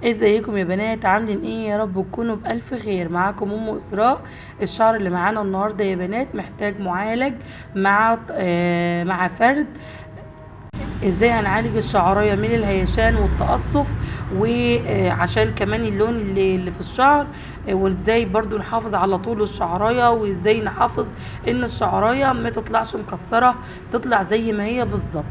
ازيكم يا بنات؟ عاملين ايه؟ يا رب تكونوا بالف خير. معاكم ام اسراء. الشعر اللي معانا النهارده يا بنات محتاج معالج مع فرد. ازاي هنعالج الشعرايه من الهيشان والتقصف، وعشان كمان اللون اللي في الشعر، وازاي برضو نحافظ على طول الشعرايه، وازاي نحافظ ان الشعرايه ما تطلعش مكسره، تطلع زي ما هي بالظبط،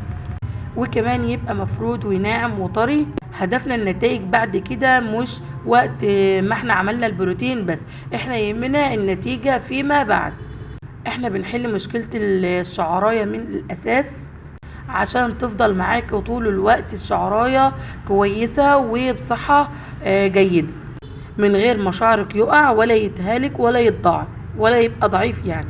وكمان يبقى مفرود وناعم وطري. هدفنا النتائج بعد كده، مش وقت ما احنا عملنا البروتين بس، احنا يهمنا النتيجة فيما بعد. احنا بنحل مشكلة الشعراية من الاساس عشان تفضل معاك طول الوقت الشعراية كويسة وبصحة جيدة، من غير ما شعرك يقع ولا يتهالك ولا يتضاعف ولا يبقى ضعيف يعني.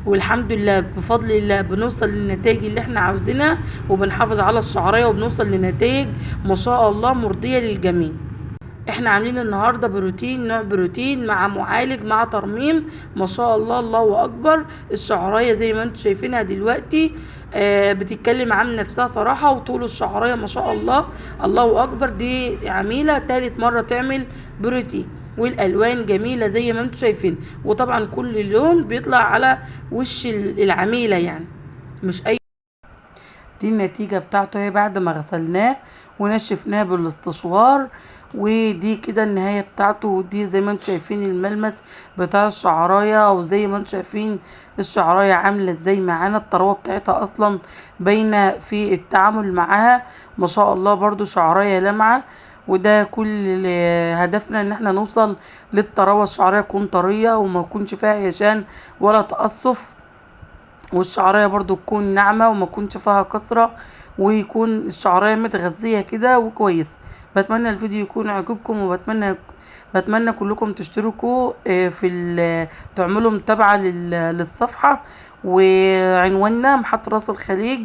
والحمد لله بفضل الله بنوصل للنتائج اللي احنا عاوزينها، وبنحافظ على الشعرية وبنوصل لنتائج ما شاء الله مرضية للجميع. احنا عاملين النهاردة بروتين، نوع بروتين مع معالج مع ترميم، ما شاء الله الله اكبر. الشعرية زي ما انتم شايفينها دلوقتي بتتكلم عن نفسها صراحة، وطول الشعرية ما شاء الله الله اكبر. دي عميلة تالت مرة تعمل بروتين، والالوان جميلة زي ما انتم شايفين، وطبعا كل لون بيطلع على وش العميلة يعني، مش اي. دي النتيجة بتاعته اهي بعد ما غسلناه ونشفناه بالاستشوار، ودي كده النهاية بتاعته. ودي زي ما انتم شايفين الملمس بتاع الشعراية، وزي ما انتم شايفين الشعراية عاملة ازاي معانا. الطراوة بتاعتها اصلا باينة في التعامل معاها، ما شاء الله. برضو شعراية لمعة، وده كل هدفنا ان احنا نوصل للطراوة. الشعراية تكون طرية وما يكونش فيها هشان ولا تقصف، والشعرية برضو تكون ناعمة وما تكونش فيها كسرة، ويكون الشعرية متغذية كده وكويس. بتمنى الفيديو يكون عجبكم، بتمنى كلكم تشتركوا تعملوا متابعة للصفحة. وعنواننا محطة راس الخليج.